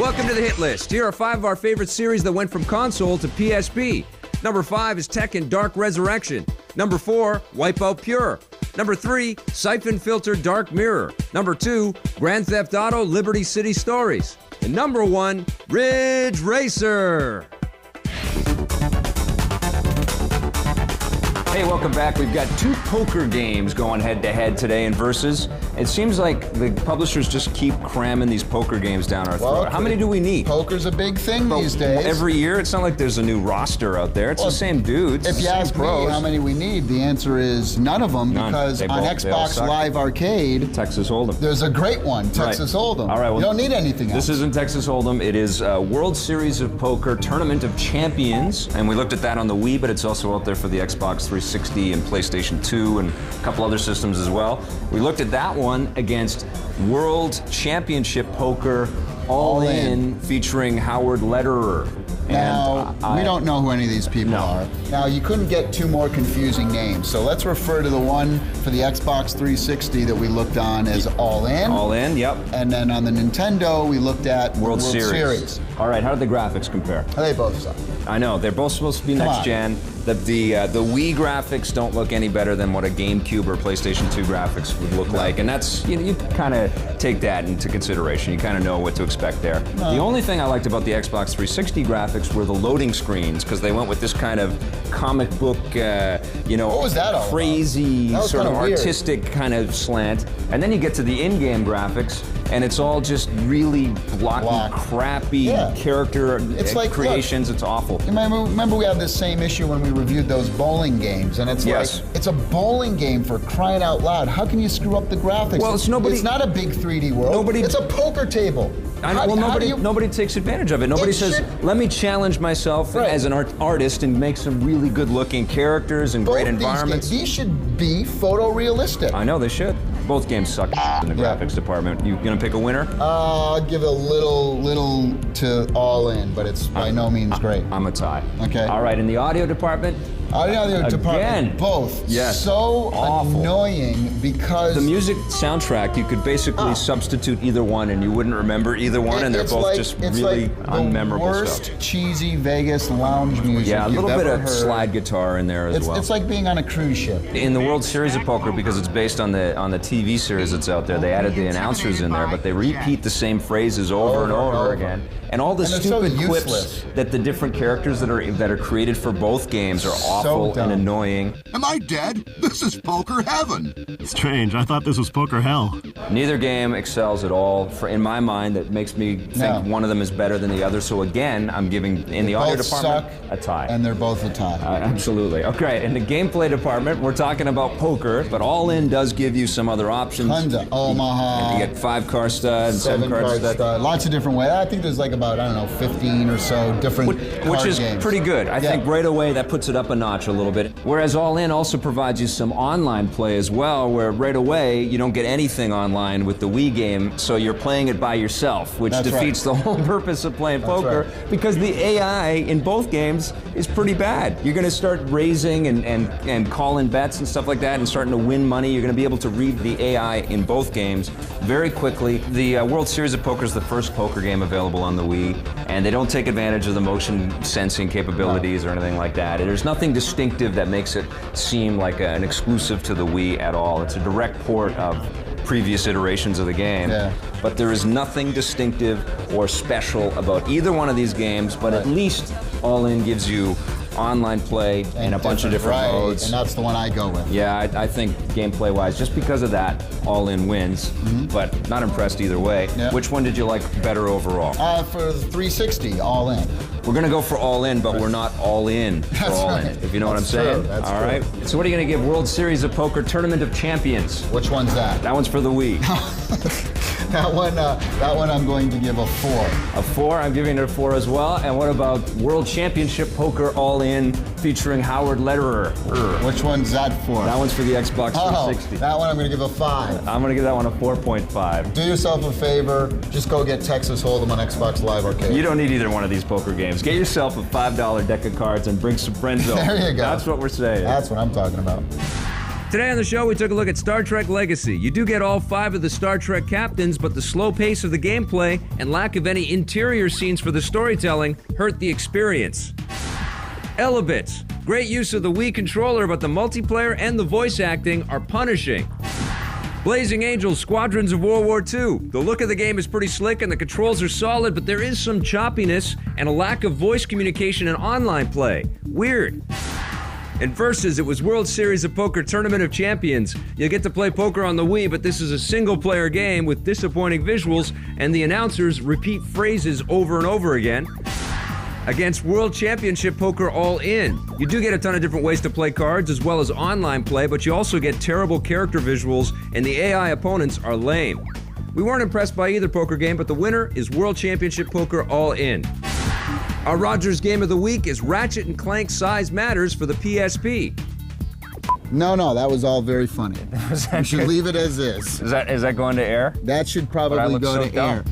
Welcome to the hit list. Here are 5 of our favorite series that went from console to PSP. Number 5 is Tekken Dark Resurrection. Number 4, Wipeout Pure. Number 3, Siphon Filter Dark Mirror. Number 2, Grand Theft Auto Liberty City Stories. And number 1, Ridge Racer. Hey, welcome back. We've got 2 poker games going head-to-head today in Versus. It seems like the publishers just keep cramming these poker games down our throat. How many do we need? Poker's a big thing these days. Every year, it's not like there's a new roster out there. It's the same dudes. If you ask me how many we need, the answer is none of them, because on Xbox Live Arcade, Texas Hold'em. There's a great one, Texas Hold'em. All right, well, you don't need anything else. This isn't Texas Hold'em. It is World Series of Poker Tournament of Champions, and we looked at that on the Wii, but it's also out there for the Xbox 360 and PlayStation 2 and a couple other systems as well. We looked at that one against World Championship Poker All In featuring Howard Lederer. Now, we don't know who any of these people are. Now, you couldn't get 2 more confusing names, so let's refer to the one for the Xbox 360 that we looked on as All In. All In, yep. And then on the Nintendo, we looked at World Series. All right, how do the graphics compare? They both suck. I know, they're both supposed to be next gen. The Wii graphics don't look any better than what a GameCube or PlayStation 2 graphics would look like, and that's, you kind of take that into consideration. You kind of know what to expect there. The only thing I liked about the Xbox 360 graphics were the loading screens, because they went with this kind of comic book, what was that all crazy, about? sort of weird. Artistic kind of slant. And then you get to the in-game graphics, and it's all just really blocky, crappy character creations. It's awful. You remember we had this same issue when we reviewed those bowling games, and it's like, it's a bowling game, for crying out loud. How can you screw up the graphics? Well, it's not a big 3D world. It's a poker table. Nobody takes advantage of it. Nobody says, let me challenge myself as an artist and make some really good-looking characters and great environments. These should be photorealistic. I know, they should. Both games suck in the graphics department. You gonna pick a winner? I'll give a little to All In, but it's by no means great. I'm a tie. Okay. All right, in the audio department? Department, both. Yes. So awful. Annoying, because the music soundtrack, you could basically substitute either one and you wouldn't remember either one, and they're both just really unmemorable worst stuff. Cheesy Vegas lounge music. Yeah, a little bit of heard. slide guitar in there as well. It's like being on a cruise ship. In the World Series of Poker, because it's based on the TV series that's out there, they added the announcers in there, but they repeat the same phrases over and over again. And all the stupid quips that the different characters that are created for both games are awful and annoying. Am I dead? This is poker heaven. Strange. I thought this was poker hell. Neither game excels at all. In my mind, that makes me think one of them is better than the other. So again, I'm giving, in the audio department, a tie. And they're both a tie. Absolutely. Okay, in the gameplay department, we're talking about poker, but All In does give you some other options. Tons of Omaha. You get 5-card stud, 7-card stud. Lots of different ways. I think there's like about, 15 or so different Which is games. pretty good. I think right away that puts it up a notch a little bit. Whereas All In also provides you some online play as well, where right away you don't get anything online with the Wii game, so you're playing it by yourself, which defeats the whole purpose of playing poker, because the AI in both games is pretty bad. You're going to start raising and calling bets and stuff like that and starting to win money. You're going to be able to read the AI in both games very quickly. The World Series of Poker is the first poker game available on the Wii, and they don't take advantage of the motion sensing capabilities or anything like that. There's nothing distinctive that makes it seem like an exclusive to the Wii at all. It's a direct port of previous iterations of the game, but there is nothing distinctive or special about either one of these games, but at least All In gives you online play and a bunch of different modes. And that's the one I go with. Yeah, I think gameplay-wise, just because of that, All In wins, but not impressed either way. Which one did you like better overall? For the 360, All In. We're going to go for All In, but we're not all in for All In, if you know what I'm saying. All right. So what are you going to give World Series of Poker Tournament of Champions? Which one's that? That one's for the Wii. That one I'm going to give a 4. A 4? I'm giving it a 4 as well. And what about World Championship Poker All In featuring Howard Lederer? Which one's that for? That one's for the Xbox 360. That one I'm going to give a 5. I'm going to give that one a 4.5. Do yourself a favor. Just go get Texas Hold'em on Xbox Live Arcade. You don't need either one of these poker games. Get yourself a $5 deck of cards and bring some friends over. There you go. That's what we're saying. That's what I'm talking about. Today on the show, we took a look at Star Trek Legacy. You do get all 5 of the Star Trek captains, but the slow pace of the gameplay and lack of any interior scenes for the storytelling hurt the experience. Elebits. Great use of the Wii controller, but the multiplayer and the voice acting are punishing. Blazing Angels, Squadrons of World War II. The look of the game is pretty slick and the controls are solid, but there is some choppiness and a lack of voice communication in online play. Weird. And Versus, it was World Series of Poker Tournament of Champions. You'll get to play poker on the Wii, but this is a single-player game with disappointing visuals, and the announcers repeat phrases over and over again. Against World Championship Poker All In. You do get a ton of different ways to play cards as well as online play, but you also get terrible character visuals, and the AI opponents are lame. We weren't impressed by either poker game, but the winner is World Championship Poker All In. Our Rogers Game of the Week is Ratchet & Clank Size Matters for the PSP. No, that was all very funny. You should leave it as is. Is that going to air? That should probably go to air.